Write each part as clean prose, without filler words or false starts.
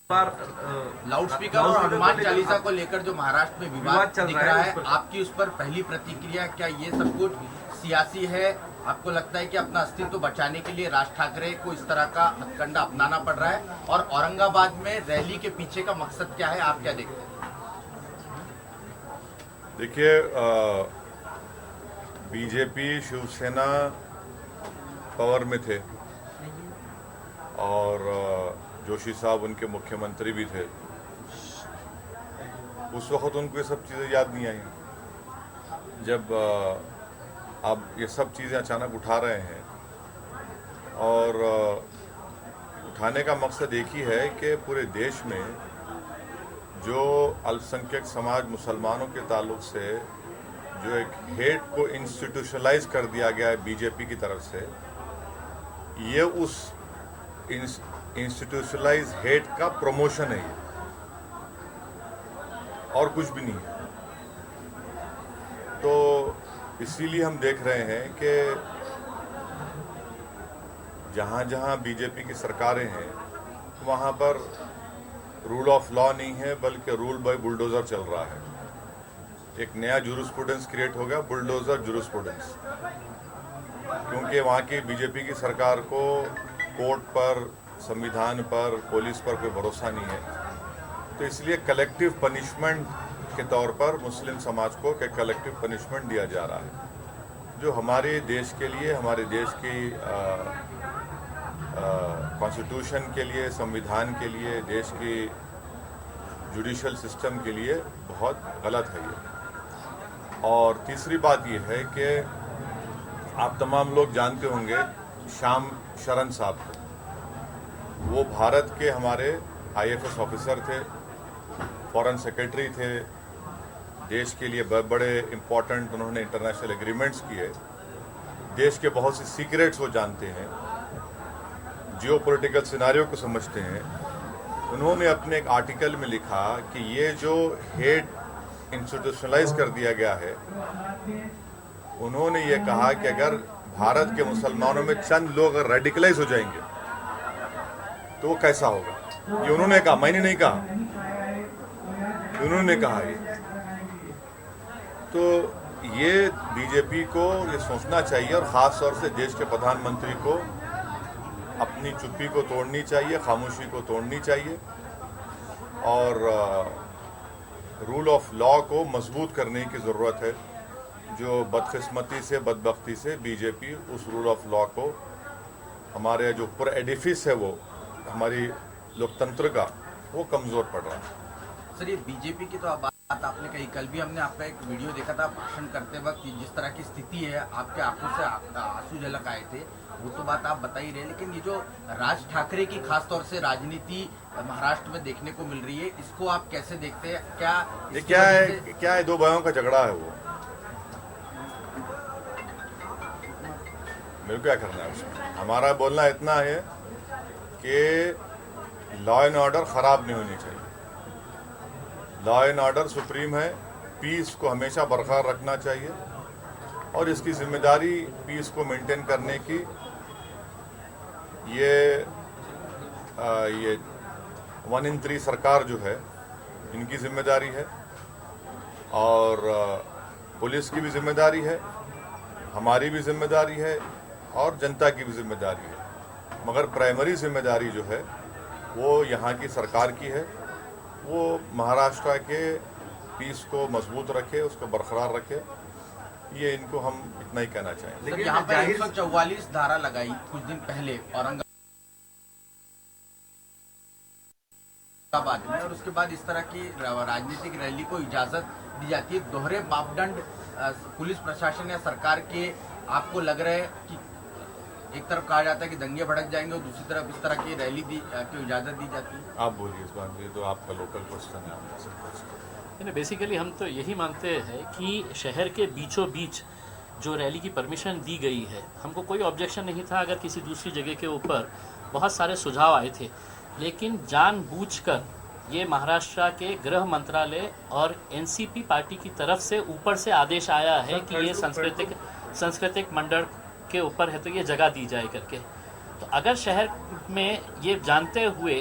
Loud speaker और हनुमान चालीसा को लेकर जो महाराष्ट्र में विवाद दिख रहा है, आपकी उस पर पहली प्रतिक्रिया, क्या ये सब कुछ सियासी है? आपको लगता है कि अपना अस्तित्व बचाने के लिए राज ठाकरे को इस तरह का हथकंडा अपनाना पड़ रहा है? और औरंगाबाद में रैली के पीछे का मकसद क्या है, आप क्या देखते हैं? देखिए, बीजेपी शिवसेना पावर में थे और जोशी साहब उनके मुख्यमंत्री भी थे। उस वक्त उनको ये सब चीज़ें याद नहीं आई। जब अब ये सब चीज़ें अचानक उठा रहे हैं और उठाने का मकसद एक ही है कि पूरे देश में जो अल्पसंख्यक समाज मुसलमानों के ताल्लुक से जो एक हेट को इंस्टीट्यूशनलाइज कर दिया गया है बीजेपी की तरफ से, ये उस इंस्टीट्यूशनलाइज हेट का प्रमोशन है ये, और कुछ भी नहीं है। तो इसीलिए हम देख रहे हैं कि जहाँ जहाँ बीजेपी की सरकारें हैं वहाँ पर रूल ऑफ लॉ नहीं है, बल्कि रूल बाय बुलडोजर चल रहा है। एक नया जूरिस्प्रूडेंस क्रिएट हो गया, बुलडोजर जूरिस्प्रूडेंस, क्योंकि वहाँ की बीजेपी की सरकार को कोर्ट पर, संविधान पर, पुलिस पर कोई भरोसा नहीं है। तो इसलिए कलेक्टिव पनिशमेंट के तौर पर मुस्लिम समाज को कलेक्टिव पनिशमेंट दिया जा रहा है, जो हमारे देश के लिए, हमारे देश की कॉन्स्टिट्यूशन के लिए, संविधान के लिए, देश की जुडिशल सिस्टम के लिए बहुत गलत है ये। और तीसरी बात ये है कि आप तमाम लोग जानते होंगे श्याम शरण साहब को। वो भारत के हमारे IFS ऑफिसर थे, फॉरेन सेक्रेटरी थे, देश के लिए बड़े इम्पोर्टेंट उन्होंने इंटरनेशनल एग्रीमेंट्स किए, देश के बहुत सी सीक्रेट्स वो जानते हैं, जियोपॉलिटिकल सिनारियो को समझते हैं। उन्होंने अपने एक आर्टिकल में लिखा कि ये जो हेट इंस्टीट्यूशनलाइज कर दिया गया है, उन्होंने ये कहा कि अगर भारत के मुसलमानों में चंद लोग अगर रेडिकलाइज हो जाएंगे तो वो कैसा होगा। ये उन्होंने कहा, मैंने नहीं कहा, उन्होंने कहा ये। तो ये बीजेपी को ये सोचना चाहिए और ख़ास तौर से देश के प्रधानमंत्री को अपनी चुप्पी को तोड़नी चाहिए, खामोशी को तोड़नी चाहिए और रूल ऑफ लॉ को मजबूत करने की ज़रूरत है। जो बदकिस्मती से, बदबख्ती से बीजेपी उस रूल ऑफ लॉ को, हमारे जो पूरा एडिफिस है वो हमारी लोकतंत्र का, वो कमज़ोर पड़ रहा है। सर, ये बीजेपी की तो बात आपने कही, कल भी हमने आपका एक वीडियो देखा था भाषण करते वक्त, जिस तरह की स्थिति है, आपके आंखों से आंसू झलक आए थे, वो तो बात आप बता ही रहे। लेकिन ये जो राज ठाकरे की खास तौर से राजनीति महाराष्ट्र में देखने को मिल रही है, इसको आप कैसे देखते हैं? क्या है, दो भाइयों का झगड़ा है वो, मेरे को क्या करना है उसमें। हमारा बोलना इतना है कि लॉ एंड ऑर्डर खराब नहीं होनी चाहिए। लॉ एंड ऑर्डर सुप्रीम है, पीस को हमेशा बरकरार रखना चाहिए और इसकी जिम्मेदारी पीस को मेंटेन करने की ये 1 in 3 सरकार जो है, इनकी जिम्मेदारी है और पुलिस की भी जिम्मेदारी है, हमारी भी जिम्मेदारी है और जनता की भी जिम्मेदारी है। मगर प्राइमरी जिम्मेदारी जो है वो यहाँ की सरकार की है। वो महाराष्ट्र के पीस को मजबूत रखे, उसको बरकरार रखे, ये इनको हम इतना ही कहना चाहेंगे। लेकिन यहाँ पर 144 धारा लगाई कुछ दिन पहले औरंगाबाद में, और उसके बाद इस तरह की राजनीतिक रैली को इजाजत दी जाती है। दोहरे मापदंड पुलिस प्रशासन या सरकार के आपको लग रहा है कि एक तरफ कहा जाता है कि दंगे भड़क जाएंगे और दूसरी तरफ इस तरह की रैली की इजाजत दी जाती है? आप बोलिए इस बात में, तो आपका लोकल क्वेश्चन है। बेसिकली हम तो यही मानते हैं कि शहर के बीचों बीच जो रैली की परमिशन दी गई है, हमको कोई ऑब्जेक्शन नहीं था अगर किसी दूसरी जगह के ऊपर बहुत सारे सुझाव आए थे। लेकिन जानबूझकर ये महाराष्ट्र के गृह मंत्रालय और NCP पार्टी की तरफ से ऊपर से आदेश आया है कि ये सांस्कृतिक मंडल के ऊपर है तो ये जगह दी जाए करके। तो अगर शहर में ये जानते हुए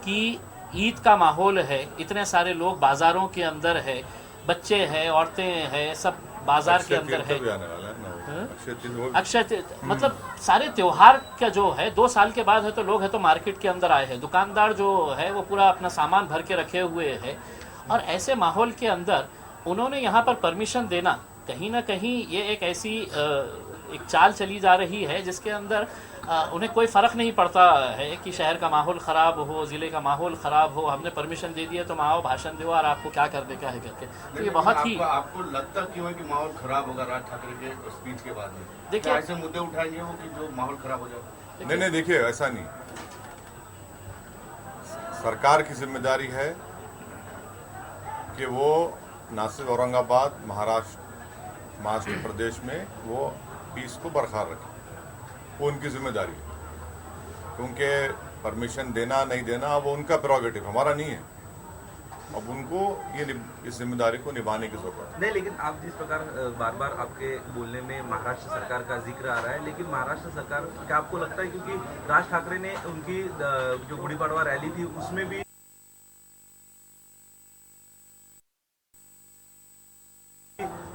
कि ईद का माहौल है, इतने सारे लोग बाज़ारों के अंदर है, बच्चे हैं, औरतें हैं, सब बाज़ार के अंदर है। अक्षय मतलब सारे त्योहार का जो है 2 साल के बाद है तो लोग है तो मार्केट के अंदर आए हैं, दुकानदार जो है वो पूरा अपना सामान भर के रखे हुए हैं, और ऐसे माहौल के अंदर उन्होंने यहाँ पर परमिशन देना कहीं ना कहीं ये एक ऐसी एक चाल चली जा रही है जिसके अंदर उन्हें कोई फ़र्क नहीं पड़ता है कि शहर का माहौल ख़राब हो, ज़िले का माहौल ख़राब हो, हमने परमिशन दे दिया तो आओ भाषण दो और आपको क्या करने का है करके। तो ये बहुत ही आपको लगता क्यों है कि माहौल खराब होगा राज ठाकरे के स्पीच के बाद में? देखिए, ऐसे मुद्दे उठाएंगे वो कि जो माहौल खराब हो जाए? नहीं, देखिए ऐसा नहीं, सरकार की जिम्मेदारी है कि वो ना सिर्फ औरंगाबाद, महाराष्ट्र प्रदेश में वो पीस को बरकरार रखे, वो उनकी जिम्मेदारी है, क्योंकि परमिशन देना नहीं देना वो उनका प्रेरोगेटिव, हमारा नहीं है। अब उनको इस जिम्मेदारी को निभाने की जरूरत है। नहीं, लेकिन आप जिस प्रकार बार बार आपके बोलने में महाराष्ट्र सरकार का जिक्र आ रहा है, लेकिन महाराष्ट्र सरकार क्या आपको लगता है, क्योंकि राज ठाकरे ने उनकी जो गुड़ी पड़वा रैली थी उसमें भी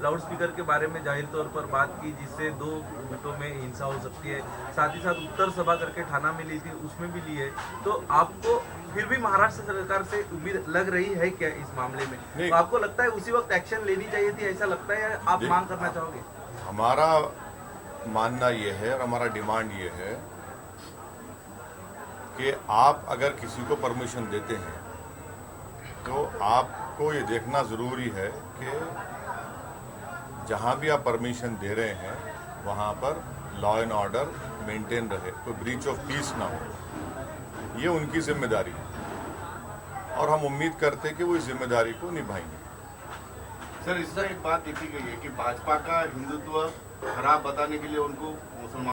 लाउड स्पीकर के बारे में जाहिर तौर पर बात की, जिससे 2 गुटों में हिंसा हो सकती है, साथ ही साथ उत्तर सभा करके ठाना में ली थी उसमें भी ली है, तो आपको फिर भी महाराष्ट्र सरकार से उम्मीद लग रही है क्या इस मामले में? तो आपको लगता है उसी वक्त एक्शन लेनी चाहिए थी, ऐसा लगता है, या आप मांग करना चाहोगे? हमारा मानना ये है और हमारा डिमांड ये है कि आप अगर किसी को परमिशन देते हैं तो आपको ये देखना ज़रूरी है कि जहाँ भी आप परमिशन दे रहे हैं वहाँ पर लॉ एंड ऑर्डर मेंटेन रहे, कोई ब्रीच ऑफ पीस ना हो। ये उनकी जिम्मेदारी है और हम उम्मीद करते हैं कि वो इस जिम्मेदारी को निभाएंगे। सर, इसमें एक बात देखी गई है कि भाजपा का हिंदुत्व खराब बताने के लिए उनको मुसलमानों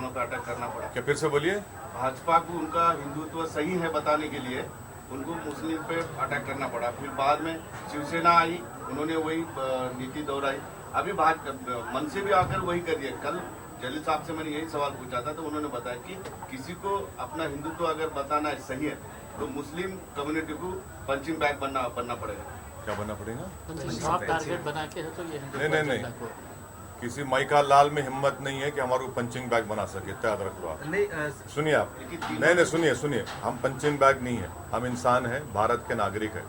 पर अटैक करना पड़ा। क्या फिर से बोलिए? भाजपा को उनका हिंदुत्व सही है बताने के लिए उनको मुस्लिम पे अटैक करना पड़ा, फिर बाद में शिवसेना आई, उन्होंने वही नीति दोहराई, अभी मन से भी आकर वही कर दिया। कल जलील साहब से मैंने यही सवाल पूछा था तो उन्होंने बताया कि किसी को अपना हिंदुत्व अगर बताना सही है तो मुस्लिम कम्युनिटी को पंचिंग बैग बनना पड़ेगा। क्या बनना पड़ेगा? सॉफ्ट टारगेट बना के है तो ये नहीं, किसी माइका लाल में हिम्मत नहीं है कि हमारे को पंचिंग बैग बना सके, याद रख लो आप। सुनिए आप, नहीं, सुनिए, हम पंचिंग बैग नहीं है, हम इंसान हैं, भारत के नागरिक हैं।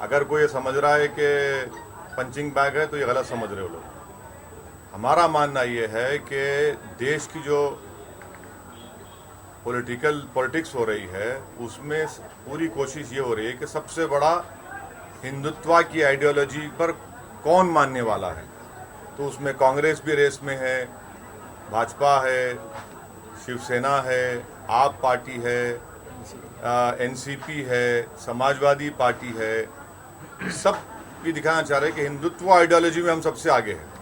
अगर कोई ये समझ रहा है कि पंचिंग बैग है तो ये गलत समझ रहे हो लोग। हमारा मानना ये है कि देश की जो पॉलिटिक्स हो रही है उसमें पूरी कोशिश ये हो रही है कि सबसे बड़ा हिंदुत्व की आइडियोलॉजी पर कौन मानने वाला है, तो उसमें कांग्रेस भी रेस में है, भाजपा है, शिवसेना है, आप पार्टी है, एनसीपी है, समाजवादी पार्टी है, सब ये दिखाना चाह रहे हैं कि हिंदुत्व आइडियोलॉजी में हम सबसे आगे हैं।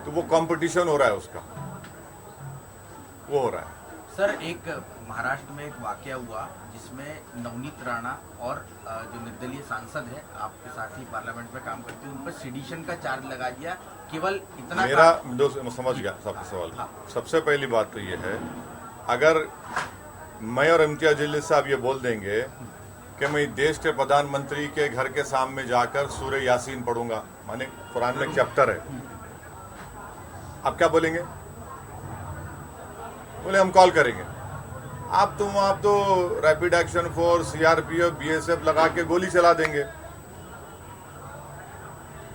तो वो कंपटीशन हो रहा है, उसका वो हो रहा है। सर, एक महाराष्ट्र में एक वाकया हुआ जिसमें नवनीत राणा और जो निर्दलीय सांसद है, आपके साथ ही पार्लियामेंट में काम करते हैं, उन पर सेडिशन का चार्ज लगा दिया। केवल इतना मेरा समझ गया सबका सवाल। हाँ। सबसे पहली बात तो ये है, अगर मैं और इम्तियाज जलील साहब ये बोल देंगे कि मैं देश के प्रधानमंत्री के घर के सामने जाकर सूरह यासीन पढ़ूंगा, माने कुरान में चैप्टर है, आप क्या बोलेंगे? बोले हम कॉल करेंगे। आप तो rapid action force, CRPF, BSF लगा के गोली चला देंगे,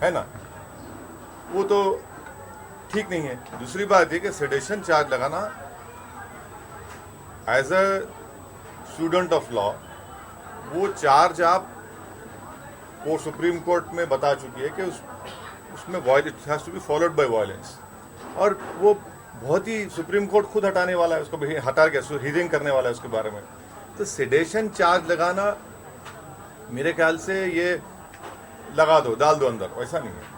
है ना? वो तो ठीक नहीं है। दूसरी बात ये कि सेडेशन चार्ज लगाना as a student of law, वो चार्ज आप वो सुप्रीम कोर्ट में बता चुकी है कि उसमें it has to be followed by violence, और वो बहुत ही सुप्रीम कोर्ट खुद हटाने वाला है, उसको हटा के हियरिंग करने वाला है उसके बारे में। तो सेडेशन चार्ज लगाना मेरे ख्याल से ये लगा दो, डाल दो अंदर, वैसा नहीं है।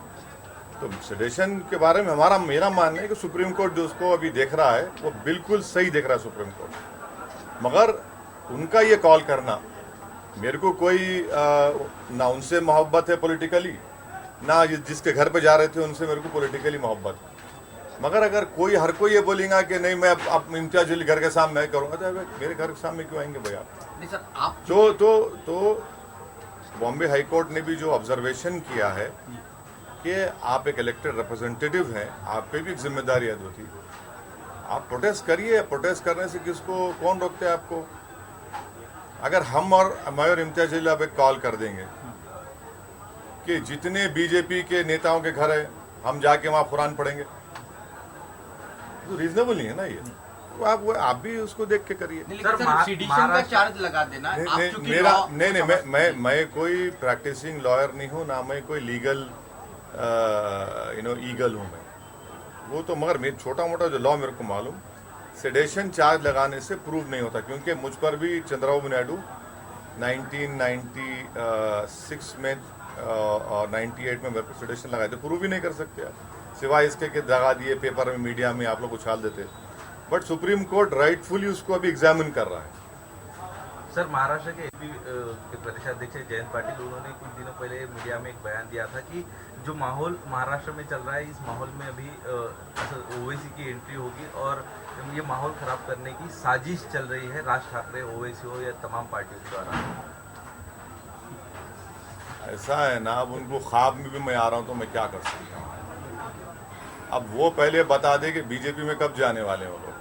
तो सेडेशन के बारे में मेरा मानना है कि सुप्रीम कोर्ट जो उसको अभी देख रहा है वो बिल्कुल सही देख रहा है सुप्रीम कोर्ट, मगर उनका ये कॉल करना, मेरे को कोई ना उनसे मोहब्बत है पॉलिटिकली, ना जिसके घर पे जा रहे थे उनसे मेरे को पॉलिटिकली मोहब्बत है। मगर अगर हर कोई ये बोलेगा कि नहीं मैं अब इम्तियाज जलील घर के सामने नहीं करूंगा, तो मेरे घर के सामने क्यों आएंगे भैया? नहीं सर, आप तो बॉम्बे हाई कोर्ट ने भी जो ऑब्जर्वेशन किया है कि आप एक इलेक्टेड रिप्रेजेंटेटिव हैं, आप पे भी एक जिम्मेदारी है होती। आप प्रोटेस्ट करिए, प्रोटेस्ट करने से किसको कौन रोकते हैं आपको? अगर हम और मैं और इम्तियाज जलील अब एक कॉल कर देंगे कि जितने बीजेपी के नेताओं के घर है हम जाके वहां कुरान पढ़ेंगे, तो रीजनेबल नहीं है ना ये। तो आप भी उसको देख के करिए। नहीं, लेकिन सर सीडिशन का चार्ज लगा देना आप चूंकि मैं कोई प्रैक्टिसिंग लॉयर नहीं हूँ, ना मैं कोई लीगल ईगल हूँ मैं। वो तो मगर मेरे छोटा मोटा जो लॉ मेरे को मालूम, सेडेशन चार्ज लगाने से प्रूव नहीं होता, क्योंकि मुझ पर भी चंद्रबाबू नायडू 1996 में और 98 में मेरे को सेडेशन लगाए थे, प्रूव ही नहीं कर सकते आप, सिवाय इसके कि दगा दिए पेपर में, मीडिया में आप लोग उछाल देते। बट सुप्रीम कोर्ट राइटफुली उसको अभी एग्जामिन कर रहा है। सर, महाराष्ट्र के एपी के प्रदेशाध्यक्ष जयंत पाटिल, उन्होंने कुछ दिनों पहले मीडिया में एक बयान दिया था कि जो माहौल महाराष्ट्र में चल रहा है, इस माहौल में अभी ओवैसी की एंट्री होगी और ये माहौल खराब करने की साजिश चल रही है राज ठाकरे, ओवैसी हो या तमाम पार्टियों द्वारा। ऐसा है ना, अब उनको ख्वाब में भी मैं आ रहा हूँ तो मैं क्या कर सकता हूँ? अब वो पहले बता दे कि बीजेपी में कब जाने वाले हैं वो लोग।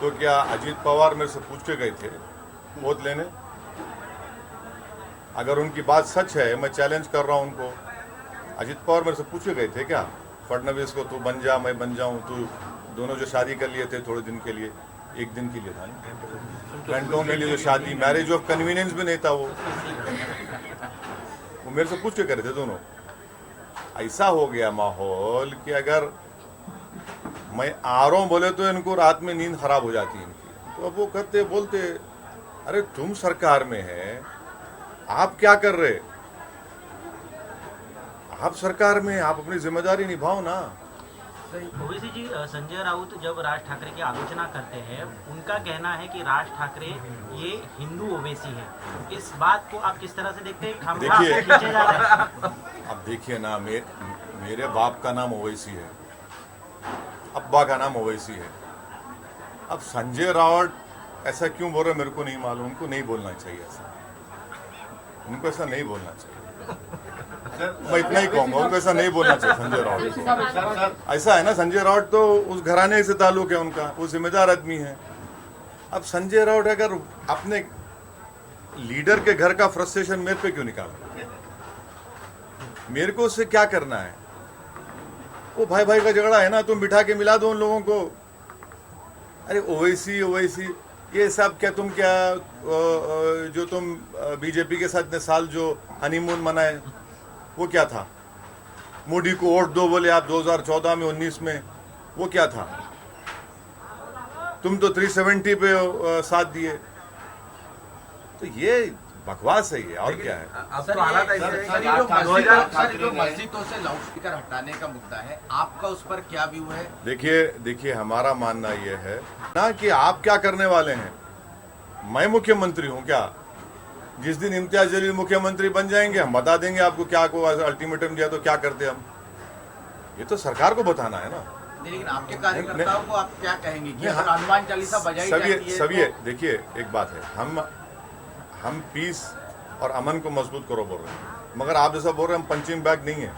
तो क्या अजीत पवार मेरे से पूछ के गए थे वोट लेने? अगर उनकी बात सच है, मैं चैलेंज कर रहा हूं उनको, अजीत पवार मेरे से पूछ के गए थे क्या फडणवीस को, तू बन जा मैं बन जाऊं? तू दोनों जो शादी कर लिए थे थोड़े दिन के लिए, एक दिन के लिए था, घंटों के लिए जो शादी, मैरिज ऑफ कन्वीनियंस भी नहीं था वो मेरे से पूछ के करे थे दोनों। ऐसा हो गया माहौल कि अगर मैं आ रहा हूं बोले तो इनको रात में नींद खराब हो जाती है इनकी। तो अब वो कहते बोलते, अरे तुम सरकार में है, आप क्या कर रहे? आप सरकार में, आप अपनी जिम्मेदारी निभाओ ना। ओवैसी जी, संजय राउत जब राज ठाकरे की आलोचना करते हैं, उनका कहना है कि राज ठाकरे ये हिंदू ओवैसी है। इस बात को आप किस तरह से देखते हैं? देखिए, खींचे जा रहे हैं। अब देखिए ना, मेरे बाप का नाम ओवैसी है, अब्बा का नाम ओवैसी है। अब संजय राउत ऐसा क्यों बोल रहे मेरे को नहीं मालूम। उनको नहीं बोलना चाहिए ऐसा, उनको ऐसा नहीं बोलना चाहिए। मैं इतना ही कहूंगा, उनको ऐसा नहीं बोलना चाहिए संजय राउत। ऐसा है ना, संजय राउत तो उस घराने से ताल्लुक है उनका, वो जिम्मेदार आदमी है। अब संजय राउत अगर अपने लीडर के घर का फ्रस्ट्रेशन मेरे पे क्यों निकाला? मेरे को उससे क्या करना है? वो भाई भाई का झगड़ा है ना, तुम बिठा के मिला दो उन लोगों को। अरे ओवैसी ओवैसी ये सब क्या, तुम क्या जो तुम बीजेपी के साथ इतने साल जो हनीमून मनाए वो क्या था? मोदी को वोट दो बोले आप 2014 में 19 में, वो क्या था? तुम तो 370 पे साथ दिए। तो ये बकवास है ये, और क्या है? अब तो हालात ऐसे हैं सर, कि ये जो 2000 जो मस्जिदों से लाउडस्पीकर हटाने का मुद्दा है, आपका उस पर क्या व्यू है? देखिए हमारा मानना ये है ना कि आप क्या करने वाले हैं। मैं मुख्यमंत्री हूं क्या? जिस दिन इम्तियाज जलील मुख्यमंत्री बन जाएंगे हम बता देंगे आपको क्या को अल्टीमेटम दिया तो क्या करते हम। ये तो सरकार को बताना है ना। लेकिन आपके कार्यकर्ताओं को आप क्या कहेंगे कि अगर हनुमान चालीसा बजाई जाती है सभी देखिए एक बात है, हम पीस और अमन को मजबूत करो बोल रहे हैं, मगर आप जैसा बोल रहे हैं हम पंचिंग बैग नहीं है,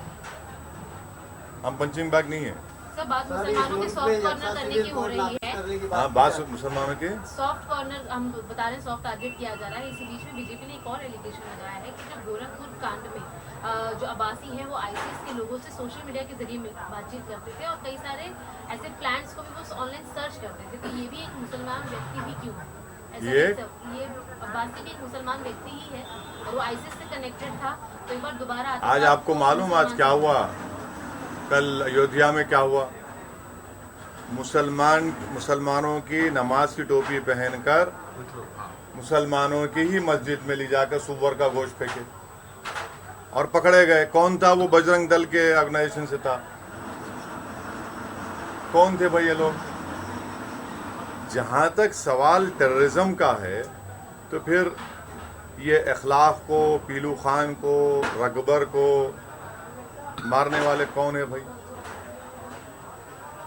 हम पंचिंग बैग नहीं है। सर, बात मुसलमानों के सॉफ्ट कॉर्नर करने की हो रही है। हाँ, बात मुसलमानों के सॉफ्ट कॉर्नर हम बता रहे हैं, सॉफ्ट टारगेट किया जा रहा है। इसी बीच में बीजेपी ने एक और एलिगेशन लगाया है कि जो गोरखपुर कांड में जो अब्बासी हैं वो आईसीएस के लोगों से सोशल मीडिया के जरिए बातचीत करते थे और कई सारे ऐसे प्लान्स को भी वो ऑनलाइन सर्च करते थे। तो ये भी एक मुसलमान व्यक्ति भी क्यों है? ये अब्बासी भी एक मुसलमान व्यक्ति ही है और वो आईसीएस से कनेक्टेड था। तो एक बार दोबारा आज आपको मालूम आज क्या हुआ? कल अयोध्या में क्या हुआ? मुसलमानों की नमाज की टोपी पहनकर मुसलमानों की ही मस्जिद में ले जाकर सुअर का गोश्त फेंके और पकड़े गए। कौन था? वो बजरंग दल के ऑर्गेनाइजेशन से था। कौन थे भाई ये लोग? जहां तक सवाल टेररिज्म का है तो फिर ये इखलाक को, पीलू खान को, रकबर को मारने वाले कौन है भाई?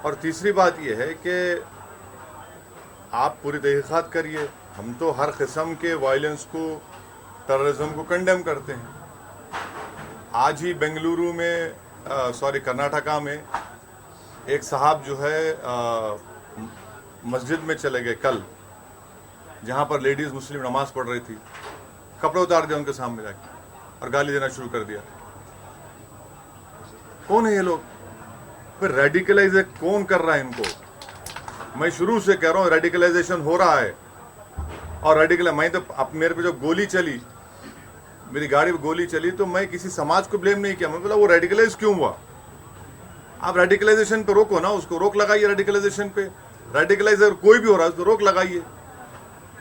और तीसरी बात यह है कि आप पूरी तहकीकात करिए। हम तो हर किस्म के वायलेंस को, टेररिज्म को कंडेम करते हैं। आज ही बेंगलुरु में कर्नाटका में एक साहब जो है मस्जिद में चले गए कल, जहां पर लेडीज मुस्लिम नमाज पढ़ रही थी, कपड़े उतार दिया उनके सामने जाके और गाली देना शुरू कर दिया। कौन है ये लोग? फिर रेडिकलाइज कौन कर रहा है इनको? मैं शुरू से कह रहा हूं रेडिकलाइजेशन हो रहा है। और मैं तो मेरे पे जो गोली चली, मेरी गाड़ी पे गोली चली, तो मैं किसी समाज को ब्लेम नहीं किया। मैं बोला वो रेडिकलाइज क्यों हुआ? आप रेडिकलाइजेशन पे रोको ना, उसको रोक लगाइए। रेडिकलाइजेशन पे रेडिकलाइज अगर कोई भी हो रहा है उसको रोक लगाइए।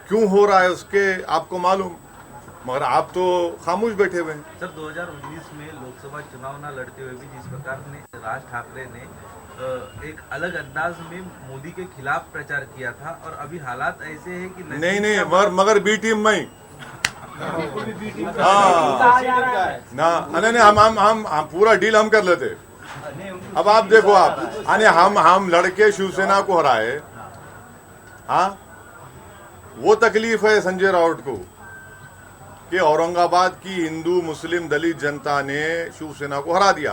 क्यों हो रहा है उसके आपको मालूम, मगर आप तो खामोश बैठे हुए हैं। सर 2019 में लोकसभा चुनाव ना लड़ते हुए भी जिस प्रकार ने राज ठाकरे ने एक अलग अंदाज में मोदी के खिलाफ प्रचार किया था, और अभी हालात ऐसे हैं कि नहीं मगर बी टीम में नहीं हम पूरा डील हम कर लेते। अब आप देखो, आप हम लड़के शिवसेना को हराए। हाँ, वो तकलीफ है संजय राउत को कि औरंगाबाद की हिंदू मुस्लिम दलित जनता ने शिवसेना को हरा दिया,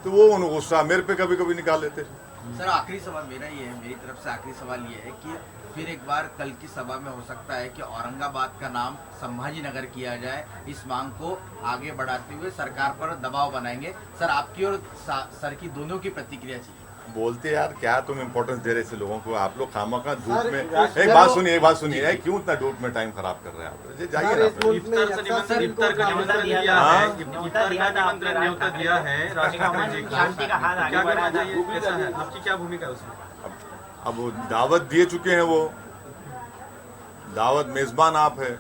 तो वो उन गुस्सा मेरे पे कभी कभी निकाल लेते। सर आखिरी सवाल मेरा ये है, मेरी तरफ से आखिरी सवाल ये है कि फिर एक बार कल की सभा में हो सकता है कि औरंगाबाद का नाम संभाजी नगर किया जाए। इस मांग को आगे बढ़ाते हुए सरकार पर दबाव बनाएंगे। सर आपकी और सर की दोनों की प्रतिक्रिया चाहिए। बोलते यार क्या तुम इम्पोर्टेंस दे रहे थे लोगों को? आप लोग खामखा धूप में एक बात सुनिए क्यों इतना धूप में टाइम खराब कर रहे हैं आप? जाइए ना। इफ्तार का निमंत्रण दिया है राज ठाकरे जी को, क्या करना चाहिए, कैसा है, आपकी क्या भूमिका है उसमें? अब वो दावत दिए चुके हैं, वो दावत मेजबान आप है,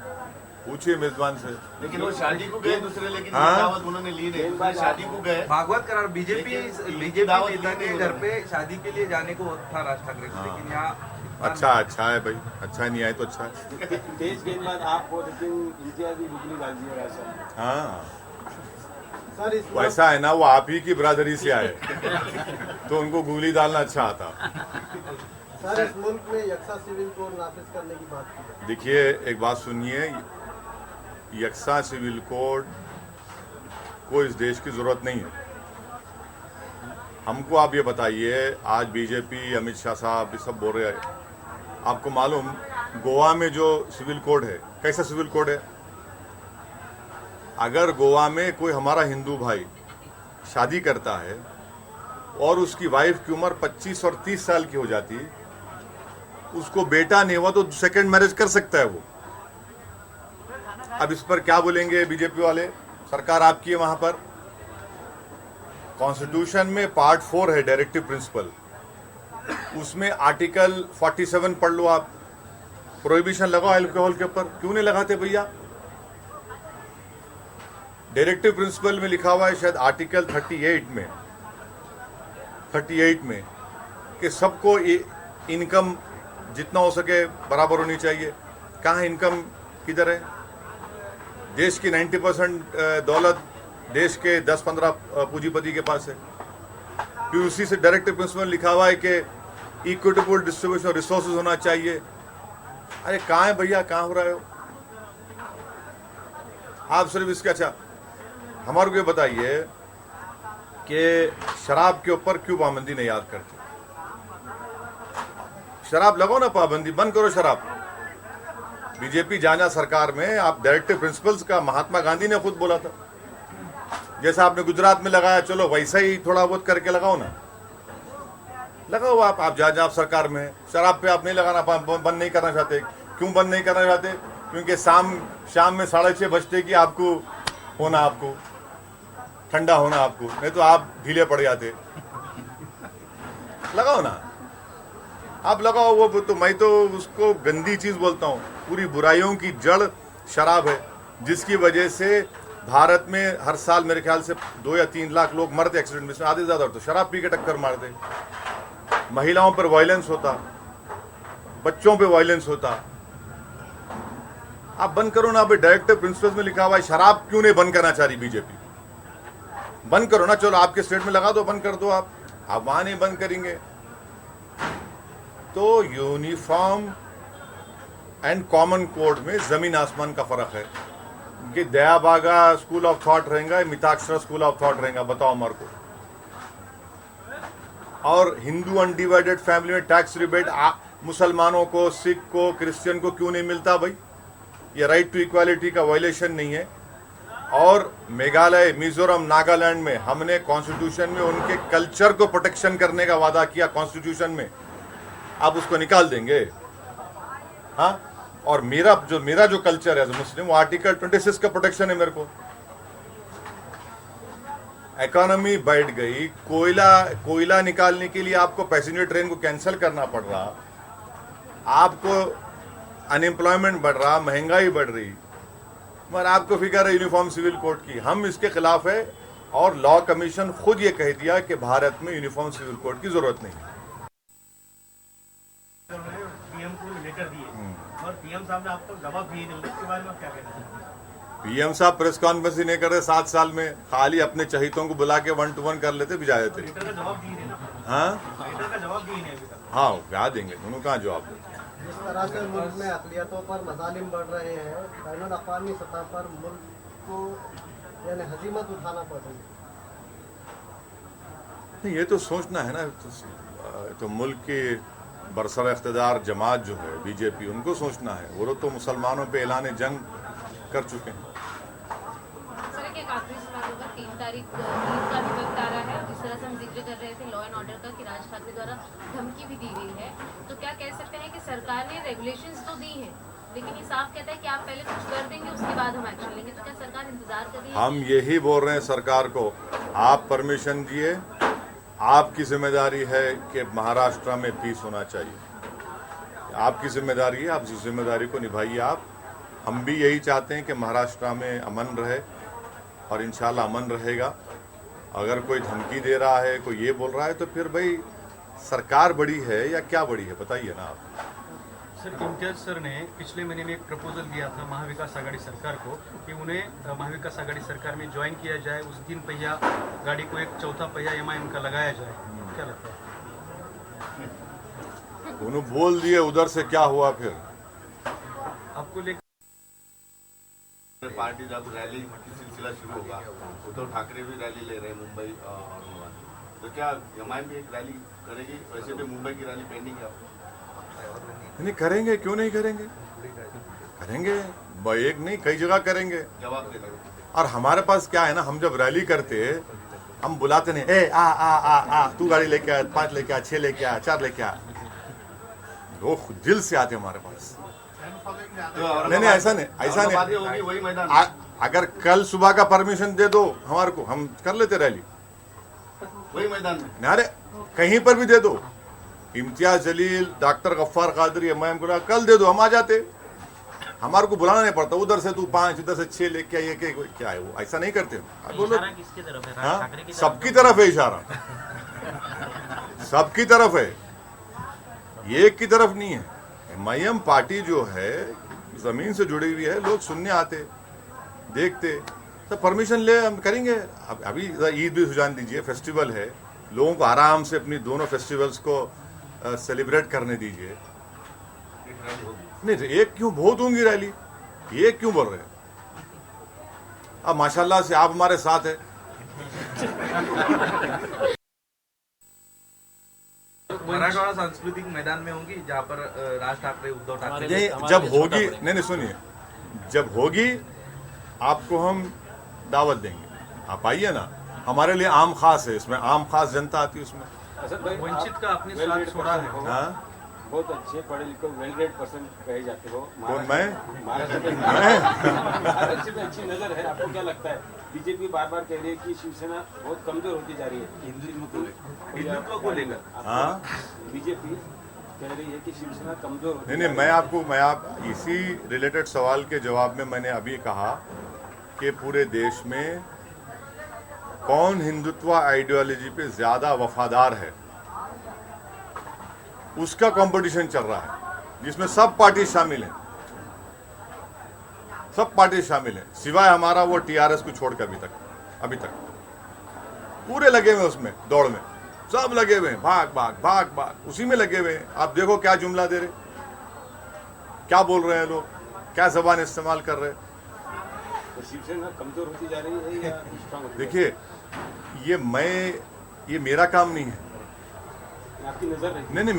पूछिए मेजबान से। लेकिन वो शादी को गए दूसरे, लेकिन हाँ? दावत उन्होंने ली नहीं, शादी को गए। भागवत करार बीजेपी नेता के घर पे शादी के लिए जाने को था राज ठाकरे को, लेकिन यहाँ अच्छा है भाई, अच्छा नहीं आए तो अच्छा है। तेज गेंदबाज आप हो, लेकिन इम्तियाजी गुगली डाल दिया ऐसा। हाँ सर इस वैसा है ना, वो आप ही की बिरादरी से आए तो उनको गोली डालना अच्छा आता। सर इस मुल्क में यक्सा सिविल कोड नाफिज करने की बात की है। देखिए एक बात सुनिए, यक्सा सिविल कोड को इस देश की जरूरत नहीं है। हमको आप ये बताइए, आज बीजेपी अमित शाह साहब ये सब बोल रहे हैं, आपको मालूम गोवा में जो सिविल कोड है, कैसा सिविल कोड है? अगर गोवा में कोई हमारा हिंदू भाई शादी करता है और उसकी वाइफ की उम्र 25 और 30 साल की हो जाती, उसको बेटा नहीं हुआ तो सेकंड मैरिज कर सकता है वो। अब इस पर क्या बोलेंगे बीजेपी वाले? सरकार आपकी है वहां पर। कॉन्स्टिट्यूशन में पार्ट 4 है डायरेक्टिव प्रिंसिपल, उसमें आर्टिकल 47 पढ़ लो आप। प्रोहिबिशन लगाओ अल्कोहल के ऊपर, क्यों नहीं लगाते भैया? डायरेक्टिव प्रिंसिपल में लिखा हुआ है शायद आर्टिकल 38 में कि सबको इनकम जितना हो सके बराबर होनी चाहिए। कहाँ इनकम किधर है? देश की 90% दौलत देश के 10-15 पूंजीपति के पास है। फिर उसी से डायरेक्टिव प्रिंसिपल लिखा हुआ है कि इक्विटेबल डिस्ट्रीब्यूशन ऑफ रिसोर्सेज होना चाहिए। अरे कहाँ है भैया, कहाँ हो रहा है? आप सिर्फ इसके अच्छा हमारे को ये बताइए कि शराब के ऊपर क्यों पाबंदी नहीं याद करते? शराब लगाओ ना पाबंदी, बंद करो शराब। बीजेपी जाना सरकार में, आप डायरेक्टिव प्रिंसिपल्स का महात्मा गांधी ने खुद बोला था, जैसा आपने गुजरात में लगाया, चलो वैसा ही थोड़ा बहुत करके लगाओ ना, लगाओ आप जहाँ सरकार में। शराब पे आप नहीं लगाना, बंद नहीं करना चाहते। क्यों बंद नहीं करना चाहते? क्योंकि शाम में 6:30 बजते कि आपको होना, आपको ठंडा होना आपको, नहीं तो आप ढीले पड़ जाते। लगाओ ना, आप लगाओ। वो तो मैं तो उसको गंदी चीज बोलता हूँ। पूरी बुराइयों की जड़ शराब है, जिसकी वजह से भारत में हर साल मेरे ख्याल से 2 या 3 लाख लोग मरते एक्सीडेंट में, आधे ज्यादा तो शराब पी के टक्कर मारते। महिलाओं पर वायलेंस होता, बच्चों पे वायलेंस होता। आप बंद करो ना। अभी डायरेक्टिव प्रिंसिपल्स में लिखा हुआ है, शराब क्यों नहीं बंद करना चाह रही बीजेपी? बंद करो ना, चलो आपके स्टेट में लगा दो, बंद कर दो। आप वहां नहीं बंद करेंगे। तो यूनिफॉर्म एंड कॉमन कोड में जमीन आसमान का फर्क है कि दयाबागा स्कूल ऑफ थॉट रहेगा, मिताक्षरा स्कूल ऑफ थॉट रहेगा, बताओ हमारे को। और हिंदू अनडिवाइडेड फैमिली में टैक्स रिबेट मुसलमानों को, सिख को, क्रिश्चियन को क्यों नहीं मिलता भाई? ये राइट टू इक्वालिटी का वायलेशन नहीं है। और मेघालय, मिजोरम, नागालैंड में हमने कॉन्स्टिट्यूशन में उनके कल्चर को प्रोटेक्शन करने का वादा किया कॉन्स्टिट्यूशन में, आप उसको निकाल देंगे? हाँ, और मेरा जो कल्चर है मुस्लिम, वो आर्टिकल 26 का प्रोटेक्शन है मेरे को। इकोनॉमी बढ़ गई, कोयला निकालने के लिए आपको पैसेंजर ट्रेन को कैंसिल करना पड़ रहा, आपको अनएम्प्लॉयमेंट बढ़ रहा, महंगाई बढ़ रही, मगर आपको फिक्र है यूनिफॉर्म सिविल कोड की। हम इसके खिलाफ है और लॉ कमीशन खुद ये कह दिया कि भारत में यूनिफॉर्म सिविल कोड की जरूरत नहीं है। पीएम को लेटर दिए और पीएम साहब ने आपको जवाब दिए नहीं, उसके बारे में आप क्या कहते हैं? पीएम साहब प्रेस कॉन्फ्रेंस ही नहीं कर रहे 7 साल में, खाली अपने चहितों को बुला के 1-to-1 कर लेते, भिजा देते। लेटर का जवाब दिए नहीं ना, हाँ लेटर का जवाब दिए नहीं अभी तक। हाँ, क्या देंगे, दोनों कहाँ जवाब देते। जिस तरह से मुल्क में अक़लियतों पर मज़ालिम बढ़ रहे हैं, बैनुल-अक़वामी सतह पर मुल्क को यानी हज़ीमत उठाना पड़ रही है। नहीं, ये तो सोचना है ना, तो मुल्क की बरसर इख्तिदार जमात जो है बीजेपी, उनको सोचना है। वो तो मुसलमानों पे ऐलान जंग कर चुके हैं। सर, एक आखिरी सवाल होगा। 3 तारीख ईद का भी वक्त आ रहा है, जिस तरह से हम जिक्र कर रहे थे लॉ एंड ऑर्डर का कि राज ठाकरे द्वारा धमकी भी दी गई है, तो क्या कह सकते हैं कि सरकार ने रेगुलेशंस तो दी हैं, लेकिन ये साफ कहता है कि आप पहले कुछ कर देंगे, उसके बाद हम एक्शन लेंगे, तो क्या सरकार इंतजार कर रही है? हम यही बोल रहे हैं सरकार को, आप परमिशन दिए, आपकी जिम्मेदारी है कि महाराष्ट्र में पीस होना चाहिए, आपकी जिम्मेदारी है, आप इस जिम्मेदारी को निभाइए आप। हम भी यही चाहते हैं कि महाराष्ट्र में अमन रहे और इंशाल्लाह अमन रहेगा। अगर कोई धमकी दे रहा है, कोई ये बोल रहा है, तो फिर भाई सरकार बड़ी है या क्या बड़ी है, बताइए ना आप। सर, इम्तियाज सर ने पिछले महीने में एक प्रपोजल दिया था महाविकास आघाड़ी सरकार को कि उन्हें महाविकास आघाड़ी सरकार में ज्वाइन किया जाए, उस 3 पहिया गाड़ी को एक 4था पहिया एमआईएम का लगाया जाए। क्या लगता है? उन्होंने बोल दिए, उधर से क्या हुआ फिर? आपको लेकर पार्टी जब रैली की सिलसिला शुरू होगा, उद्धव ठाकरे भी रैली ले रहे हैं मुंबई और औरंगाबाद, तो क्या एमआईएम भी एक रैली करेगी? वैसे भी मुंबई की रैली पेंडिंग है। नहीं करेंगे, क्यों नहीं करेंगे, करेंगे, एक नहीं कई जगह करेंगे। जवाब दे दो। और हमारे पास क्या है ना, हम जब रैली करते हम बुलाते नहीं, ए आ आ आ आ तू गाड़ी लेके आ, 5 लेके आ, 6 लेके आ, 4 लेके आ। वो दिल से आते हमारे पास। नहीं, ऐसा नहीं, ऐसा नहीं। वही मैदान। अगर कल सुबह का परमिशन दे दो हमारे को, हम कर लेते रैली वही मैदान में। अरे कहीं पर भी दे दो, इम्तियाज जलील, डॉक्टर गफ्फार कादरी, एमआईएम को कल दे दो, हम आ जाते। हमारे को बुलाना नहीं पड़ता, उधर से तू 5, इधर से 6 लेके आइए, क्या है वो, ऐसा नहीं करते हम। बोलो किसकी तरफ है? राज ठाकरे की तरफ? सबकी तरफ है इशारा, सबकी तरफ है, एक की तरफ नहीं है। एमआईएम पार्टी जो है जमीन से जुड़ी हुई है, लोग सुनने आते, देखते, तो परमिशन ले हम करेंगे। अभी ईद भी सुजान दीजिए, फेस्टिवल है, लोगों को आराम से अपनी दोनों फेस्टिवल्स को सेलिब्रेट करने दीजिए। नहीं, एक क्यों, बहुत होंगी रैली, एक क्यों बोल रहे हैं? अब माशाल्लाह से आप हमारे साथ है। मराठवाड़ा सांस्कृतिक मैदान में होंगी जहाँ पर राज ठाकरे, उद्धव ठाकरे। नहीं, जब होगी, नहीं सुनिए, जब होगी आपको हम दावत देंगे, आप आइए ना। हमारे लिए आम खास है, इसमें आम खास जनता आती है उसमें। वंचित का अपने साथ छोड़ा है। हाँ, बहुत अच्छे पढ़े लिखे वेल ग्रेड पर्सन कहे जाते हो। कौन मैं? महाराष्ट्र में अच्छी नजर है, आपको क्या लगता है? बीजेपी बार बार कह रही है कि शिवसेना बहुत कमजोर होती जा रही है हिंदुत्व को लेकर। हाँ, बीजेपी कह रही है कि शिवसेना कमजोर होती नहीं, मैं आप इसी रिलेटेड सवाल के जवाब में मैंने अभी कहा कि पूरे देश में कौन हिंदुत्व आइडियोलॉजी पे ज्यादा वफादार है, उसका कंपटीशन चल रहा है, जिसमें सब पार्टी शामिल हैं, सब पार्टी शामिल हैं, सिवाय हमारा वो टीआरएस को छोड़कर अभी तक पूरे लगे हुए उसमें दौड़ में, सब लगे हुए हैं, भाग भाग भाग भाग, उसी में लगे हुए हैं। आप देखो क्या जुमला दे रहे, क्या बोल रहे हैं लोग, क्या जबान इस्तेमाल कर रहे हैं। तो शिवसेना कमजोर होती जा रही है या स्ट्रांग होती देखिए, ये मेरा काम नहीं है। आपकी नजर रही? नहीं,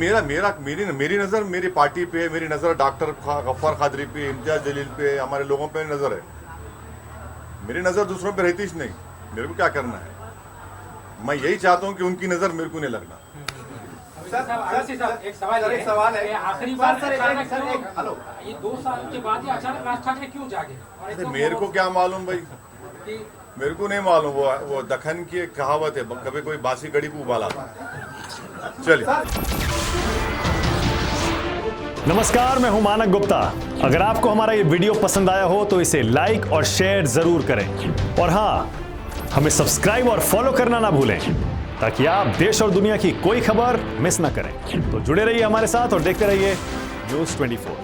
मेरी नज़र मेरी पार्टी पे है, मेरी नज़र डॉक्टर गफ्फार कादरी पे, इम्तियाज जलील पे, हमारे लोगों पे नज़र है। मेरी नज़र दूसरों पे रहती ही नहीं। मेरे को क्या करना है, मैं यही चाहता हूँ कि उनकी नज़र मेरे को नहीं लगना। एक सवाल है, आखिरी बार हेलो, ये 2 साल के बाद ही अचानक राज ठाकरे क्यों जागे? मेरे को क्या मालूम भाई, मेरे को नहीं मालूम। वो दखन की एक कहावत है, कभी कोई बासी कड़ी को उबाला। चलिए, नमस्कार, मैं हूं मानक गुप्ता। अगर आपको हमारा ये वीडियो पसंद आया हो तो इसे लाइक और शेयर जरूर करें, और हाँ, हमें सब्सक्राइब और फॉलो करना ना भूलें ताकि आप देश और दुनिया की कोई खबर मिस ना करें। तो जुड़े रहिए हमारे साथ और देखते रहिए न्यूज़ 24।